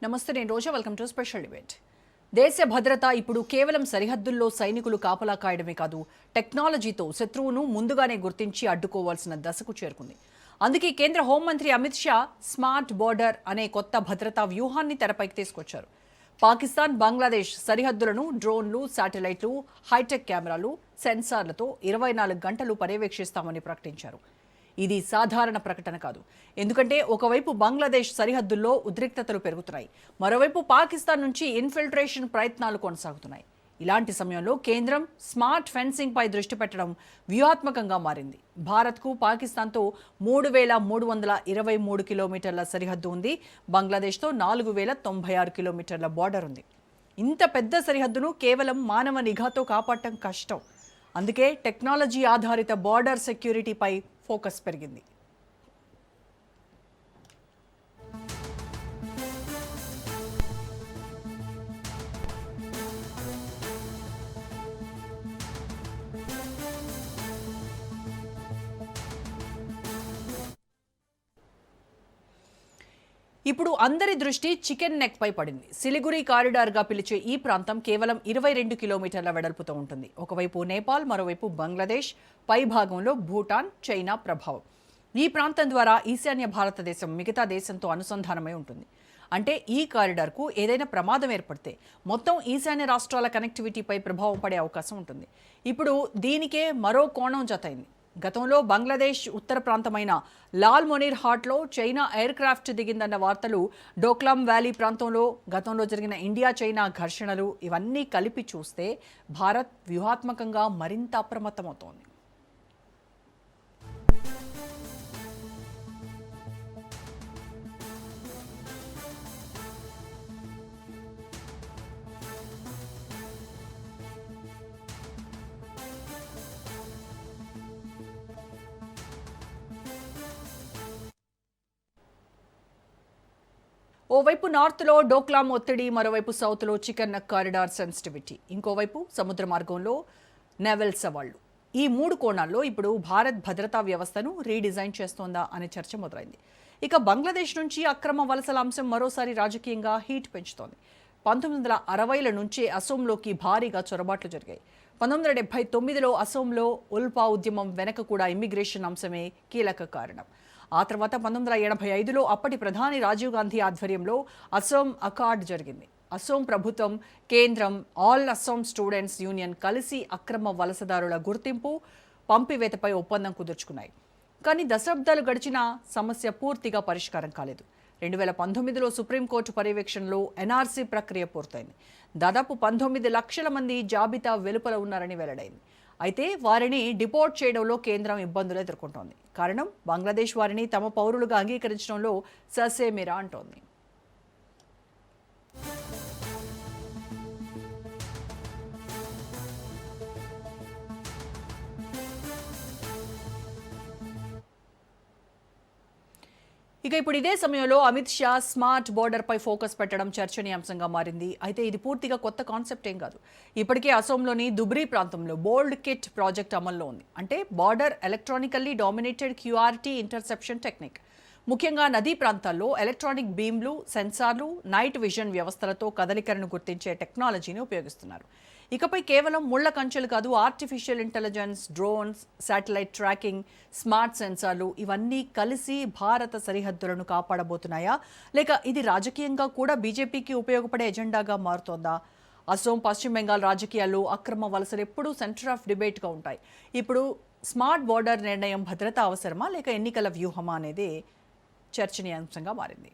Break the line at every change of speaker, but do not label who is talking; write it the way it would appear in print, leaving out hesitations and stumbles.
నమస్తే, నేను Roja. Welcome to special debate. దేశ భద్రత ఇప్పుడు కేవలం సరిహద్దుల్లో సైనికులు కాపలా కాయడమే కాదు, టెక్నాలజీతో శత్రువును ముందుగానే గుర్తించి అడ్డుకోవాల్సిన దశకు చేరుకుంది. అందుకే కేంద్ర హోంమంత్రి అమిత్ షా స్మార్ట్ బోర్డర్ అనే కొత్త భద్రతా వ్యూహాన్ని తెరపైకి తీసుకొచ్చారు. పాకిస్తాన్, బంగ్లాదేశ్ సరిహద్దులను డ్రోన్లు, శాటిలైట్లు, హైటెక్ కెమెరాలు, సెన్సార్లతో 24 గంటలు పర్యవేక్షిస్తామని ప్రకటించారు. ఇది సాధారణ ప్రకటన కాదు. ఎందుకంటే ఒకవైపు బంగ్లాదేశ్ సరిహద్దుల్లో ఉద్రిక్తతలు పెరుగుతున్నాయి, మరోవైపు పాకిస్తాన్ నుంచి ఇన్ఫిల్ట్రేషన్ ప్రయత్నాలు కొనసాగుతున్నాయి. ఇలాంటి సమయంలో కేంద్రం స్మార్ట్ ఫెన్సింగ్ పై దృష్టి పెట్టడం వ్యూహాత్మకంగా మారింది. భారత్కు పాకిస్తాన్తో 3,323 కిలోమీటర్ల సరిహద్దు ఉంది. బంగ్లాదేశ్తో 4,096 కిలోమీటర్ల బార్డర్ ఉంది. ఇంత పెద్ద సరిహద్దును కేవలం మానవ నిఘాతో కాపాడటం కష్టం. అందుకే టెక్నాలజీ ఆధారిత బార్డర్ సెక్యూరిటీపై ఫోకస్ పెరిగింది. ఇప్పుడు అందరి దృష్టి చికెన్ నెక్ పై పడింది. సిలిగురి కారిడార్గా పిలిచే ఈ ప్రాంతం కేవలం 22 కిలోమీటర్ల వెడల్పుతో ఉంటుంది. ఒకవైపు నేపాల్, మరోవైపు బంగ్లాదేశ్, పై భాగంలో భూటాన్, చైనా ప్రభావం. ఈ ప్రాంతం ద్వారా ఈశాన్య భారతదేశం మిగతా దేశంతో అనుసంధానమై ఉంటుంది. అంటే ఈ కారిడార్కు ఏదైనా ప్రమాదం ఏర్పడితే మొత్తం ఈశాన్య రాష్ట్రాల కనెక్టివిటీపై ప్రభావం పడే అవకాశం ఉంటుంది. ఇప్పుడు దీనికే మరో కోణం జతైంది. గతంలో బంగ్లాదేశ్ ఉత్తర ప్రాంతమైన లాల్ మొనీర్ హాట్లో చైనా ఎయిర్ క్రాఫ్ట్ దిగిందన్న వార్తలు, డోక్లాం వ్యాలీ ప్రాంతంలో గతంలో జరిగిన ఇండియా చైనా ఘర్షణలు, ఇవన్నీ కలిపి చూస్తే భారత్ వ్యూహాత్మకంగా మరింత అప్రమత్తమవుతోంది. ఓవైపు నార్త్లో డోక్లాం ఒత్తిడి, మరోవైపు సౌత్లో చికెన్ నెక్ కారిడార్ సెన్సిటివిటీ, ఇంకోవైపు సముద్ర మార్గంలో నెవెల్ సవాళ్లు. ఈ 3 కోణాల్లో ఇప్పుడు భారత్ భద్రతా వ్యవస్థను రీడిజైన్ చేస్తోందా అనే చర్చ మొదలైంది. ఇక బంగ్లాదేశ్ నుంచి అక్రమ వలసల అంశం మరోసారి రాజకీయంగా హీట్ పెంచుతోంది. 1960ల నుంచే అసోంలోకి భారీగా చొరబాట్లు జరిగాయి. 1979లో అసోంలో ఉల్పా ఉద్యమం వెనక కూడా ఇమ్మిగ్రేషన్ అంశమే కీలక కారణం. ఆ తర్వాత 1985లో అప్పటి ప్రధాని రాజీవ్ గాంధీ ఆధ్వర్యంలో అసోం అకార్డ్ జరిగింది. అసోం ప్రభుత్వం, కేంద్రం, ఆల్ అసోం స్టూడెంట్స్ యూనియన్ కలిసి అక్రమ వలసదారుల గుర్తింపు, పంపివేతపై ఒప్పందం కుదుర్చుకున్నాయి. కానీ దశాబ్దాలు గడిచినా సమస్య పూర్తిగా పరిష్కారం కాలేదు. 2019లో సుప్రీంకోర్టు పర్యవేక్షణలో ఎన్ఆర్సీ ప్రక్రియ పూర్తయింది. దాదాపు 19 లక్షల మంది జాబితా వెలుపల ఉన్నారని వెల్లడైంది. అయితే వారిని డిపోర్ట్ చేయడంలో కేంద్రం ఇబ్బందులు ఎదుర్కొంటోంది. కారణం, బంగ్లాదేశ్ వారిని తమ పౌరులుగా అంగీకరించడంలో ససేమిరా అంటోంది. ఇక ఇప్పుడు ఇదే సమయంలో అమిత్ షా స్మార్ట్ బోర్డర్ పై ఫోకస్ పెట్టడం చర్చనీయాంశంగా మారింది. అయితే ఇది పూర్తిగా కొత్త కాన్సెప్ట్ ఏం కాదు. ఇప్పటికే అసోంలోని దుబ్రీ ప్రాంతంలో బోల్డ్ కిట్ ప్రాజెక్ట్ అమల్లో ఉంది. అంటే border electronically dominated QRT interception technique. ముఖ్యంగా నదీ ప్రాంతాల్లో ఎలక్ట్రానిక్ బీమ్లు, సెన్సార్లు, నైట్ విజన్ వ్యవస్థలతో కదలికలను గుర్తించే టెక్నాలజీని ఉపయోగిస్తున్నారు. ఇకపై కేవలం ముళ్ల కంచెలు కాదు, artificial intelligence, drones, satellite tracking, smart సెన్సార్లు, ఇవన్నీ కలిసి భారత సరిహద్దులను కాపాడబోతున్నాయా, లేక ఇది రాజకీయంగా కూడా బీజేపీకి ఉపయోగపడే ఎజెండాగా మారుతోందా? అసోం, పశ్చిమ బెంగాల్ రాజకీయాల్లో అక్రమ వలసలు ఎప్పుడూ సెంటర్ ఆఫ్ డిబేట్గా ఉంటాయి. ఇప్పుడు స్మార్ట్ బోర్డర్ నిర్ణయం భద్రత అవసరమా లేక ఎన్నికల వ్యూహమా అనేది చర్చనీయాంశంగా మారింది.